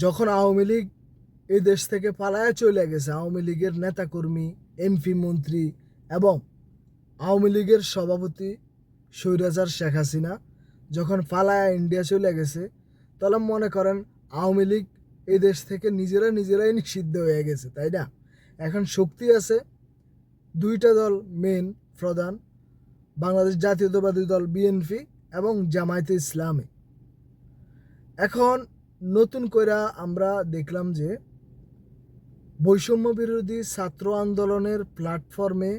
যখন আওয়ামী লীগ এই দেশ থেকে পালায়া চলে গেছে, আওয়ামী লীগের নেতাকর্মী, এমপি, মন্ত্রী এবং আওয়ামী লীগের সভাপতি স্বৈরাচার শেখ হাসিনা যখন পালায়া ইন্ডিয়া চলে গেছে, তাহলে মনে করেন আওয়ামী লীগ এই দেশ থেকে নিজেরাই নিষিদ্ধ হয়ে গেছে, তাই না? এখন শক্তি আছে দুইটা দল, মেন প্রধান, বাংলাদেশ জাতীয়তাবাদী দল বিএনপি এবং জামায়াতে ইসলামী। এখন নতুন কইরা আমরা দেখলাম যে বৈষম্য বিরোধী ছাত্র আন্দোলনের প্ল্যাটফর্মে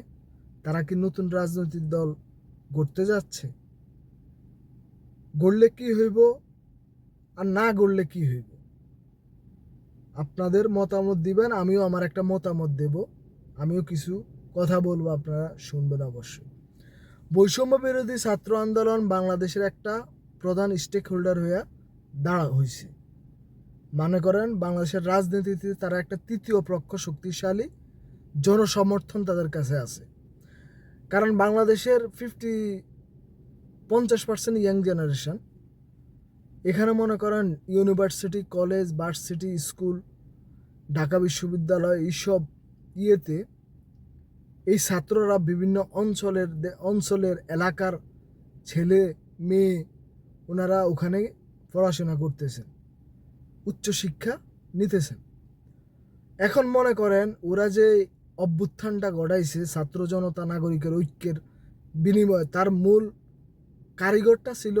তারা কি নতুন রাজনৈতিক দল গড়তে যাচ্ছে? গড়লে কি হইব আর না গড়লে কি হইব, আপনাদের মতামত দিবেন, আমিও আমার একটা মতামত দেব, আমিও কিছু কথা বলবো, আপনারা শুনবেন অবশ্যই। বৈষম্য বিরোধী ছাত্র আন্দোলন বাংলাদেশের একটা প্রধান স্টেক হোল্ডার হইয়া দাঁড়া হয়েছে। মনে করেন বাংলাদেশের রাজনীতিতে তারা একটা তৃতীয় পক্ষ, শক্তিশালী জনসমর্থন তাদের কাছে আছে। কারণ বাংলাদেশের 50% ইয়াং জেনারেশন। এখানে মনে করেন university, college, varsity, school, Dhaka বিশ্ববিদ্যালয়, এইসব ইয়েতে এই ছাত্ররা বিভিন্ন অঞ্চলের এলাকার ছেলে মেয়ে ওনারা ওখানে পড়াশোনা করতেছেন, উচ্চশিক্ষা নিতেছেন। এখন মনে করেন ওরা যে অভ্যুত্থানটা ঘটাইছে ছাত্র জনতা নাগরিকের ঐক্যের বিনিময়ে, তার মূল কারিগরটা ছিল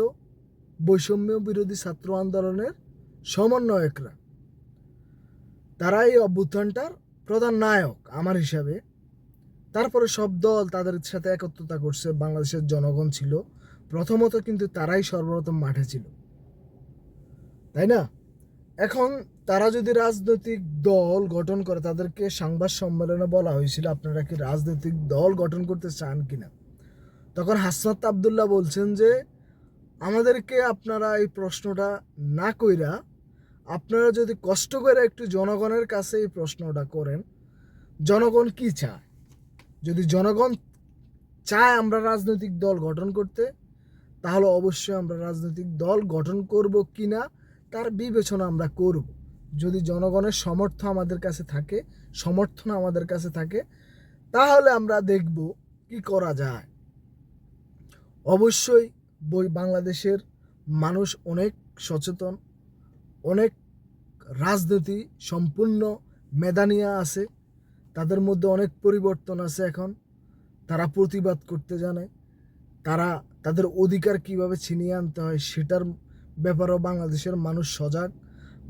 বৈষম্য বিরোধী ছাত্র আন্দোলনের সমন্বয়করা। তারা এই অভ্যুত্থানটার প্রধান নায়ক আমার হিসাবে। তারপরে সব দল তাদের সাথে একত্রতা করছে, বাংলাদেশের জনগণ ছিল প্রথমত, কিন্তু তারাই সর্বপ্রথম মাঠে ছিল, তাই না? এখন তারা যদি রাজনৈতিক দল গঠন করে, তাদেরকে সংবাদ সম্মেলনে বলা হয়েছিল আপনারা কি রাজনৈতিক দল গঠন করতে চান কিনা? তখন হাসনাত আবদুল্লাহ বলছেন যে আমাদেরকে আপনারা এই প্রশ্নটা না কইরা, আপনারা যদি কষ্ট করে একটু জনগণের কাছে এই প্রশ্নটা করেন, জনগণ কি চায়, যদি জনগণ চায় আমরা রাজনৈতিক দল গঠন করতে, তাহলে অবশ্যই আমরা রাজনৈতিক দল গঠন করব কিনা তার বিবেচনা আমরা করব। যদি জনগণের সমর্থন আমাদের কাছে থাকে, তাহলে আমরা দেখব কি করা যায়। অবশ্যই বাংলাদেশের মানুষ অনেক সচেতন, অনেক রাজনীতি সম্পূর্ণ মেধানিয়া আছে, তাদের মধ্যে অনেক পরিবর্তন আছে। এখন তারা প্রতিবাদ করতে জানে, তারা তাদের অধিকার কিভাবে ছিনিয়ে আনতে হয় সেটার ব্যাপারেও বাংলাদেশের মানুষ সজাগ।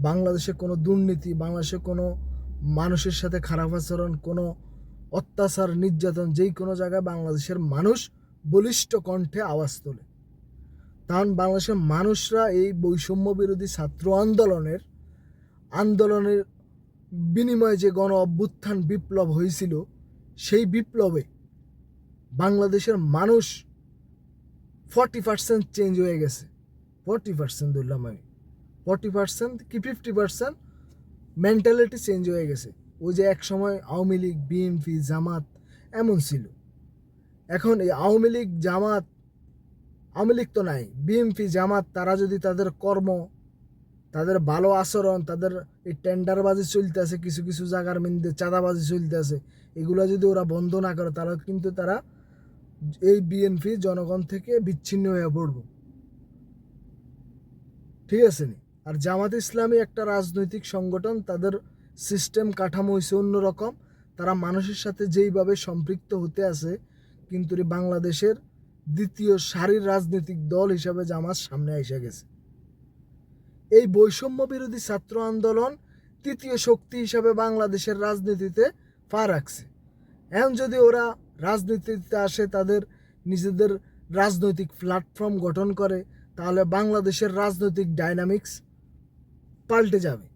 বাংলাদেশে কোনো দুর্নীতি, বাংলাদেশে কোনো মানুষের সাথে খারাপ আচরণ, কোনো অত্যাচার, নির্যাতন, যেই কোনো জায়গায় বাংলাদেশের মানুষ বলিষ্ঠ কণ্ঠে আওয়াজ তোলে। কারণ বাংলাদেশের মানুষরা এই বৈষম্য বিরোধী ছাত্র আন্দোলনের বিনিময়ে যে গণ অভ্যুত্থান বিপ্লব হয়েছিল, সেই বিপ্লবে বাংলাদেশের মানুষ 40% চেঞ্জ হয়ে গেছে। 40% ধরলাম আমি, 40% কি 50% মেন্টালিটি চেঞ্জ হয়ে গেছে। ওই যে এক সময় আওয়ামী লীগ, বিএনপি, জামাত এমন ছিল, এখন এই আওয়ামী লীগ তো নাই, বিএনপি, জামাত, তারা যদি তাদের কর্ম, তাদের ভালো আচরণ, তাদের এই টেন্ডারবাজি চলতেছে, কিছু কিছু জায়গার মধ্যে চাঁদাবাজি চলতেছে, এগুলো যদি ওরা বন্ধ না করে, তাহলে কিন্তু তারা এই বিএনপি জনগণ থেকে বিচ্ছিন্ন হয়ে পড়ব, ঠিক আছে নি? আর জামাত ইসলামী একটা রাজনৈতিক সংগঠন, তাদের সিস্টেম কাঠামো হয়েছে অন্যরকম, তারা মানুষের সাথে যেইভাবে সম্পৃক্ত হতে আছে, কিন্তু বাংলাদেশের দ্বিতীয় সারির রাজনৈতিক দল হিসাবে জামাত সামনে এসে গেছে। এই বৈষম্য বিরোধী ছাত্র আন্দোলন তৃতীয় শক্তি হিসাবে বাংলাদেশের রাজনীতিতে পা রাখছে। এখন যদি ওরা রাজনীতিতে আসে, তাদের নিজেদের রাজনৈতিক প্ল্যাটফর্ম গঠন করে, তাহলে বাংলাদেশের রাজনৈতিক ডাইনামিক্স পাল্টে যাবে।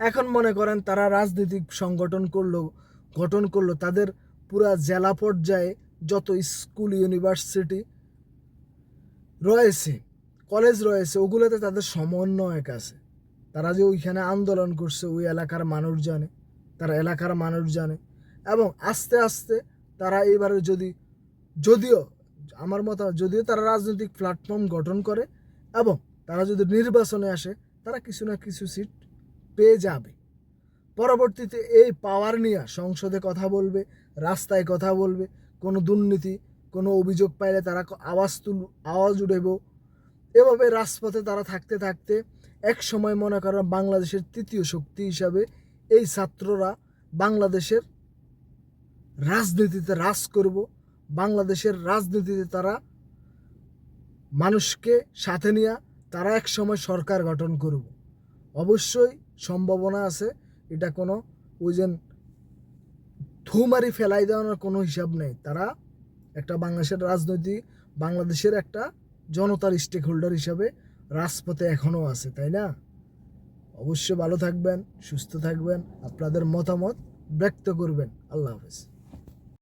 এখন মনে করেন তারা রাজনৈতিক গঠন করলো, তাদের পুরা জেলা পর্যায়ে যত স্কুল, ইউনিভার্সিটি রয়েছে, কলেজ রয়েছে, ওগুলোতে তাদের সমন্বয়ক আছে। তারা যে ওইখানে আন্দোলন করছে, ওই এলাকার মানুষ জানে, তারা এলাকার মানুষ জানে। এবং আস্তে আস্তে তারা এবারে যদিও আমার মত, যদিও তারা রাজনৈতিক প্ল্যাটফর্ম গঠন করে এবং তারা যদি নির্বাচনে আসে, তারা কিছু না কিছু সিট পেয়ে যাবে। পরবর্তীতে এই পাওয়ার নিয়ে সংসদে কথা বলবে, রাস্তায় কথা বলবে, কোনো দুর্নীতি, কোনো অভিযোগ পাইলে তারা আওয়াজ উঠাইব। এভাবে রাজপথে তারা থাকতে থাকতে এক সময় মনে করেন বাংলাদেশের তৃতীয় শক্তি হিসাবে এই ছাত্ররা বাংলাদেশের রাজনীতিতে রাজ করব। বাংলাদেশের রাজনীতিতে তারা মানুষকে সাথে নিয়ে তারা এক সময় সরকার গঠন করব। অবশ্যই সম্ভাবনা আছে, এটা কোনো ওই যে থুমারি ফেলাই দেওয়ানোর কোনো হিসাব নেই। তারা একটা বাংলাদেশের একটা জনতার স্টেক হোল্ডার হিসাবে রাজপথে এখনও আছে, তাই না? অবশ্যই ভালো থাকবেন, সুস্থ থাকবেন, আপনাদের মতামত ব্যক্ত করবেন। আল্লাহ হাফেজ।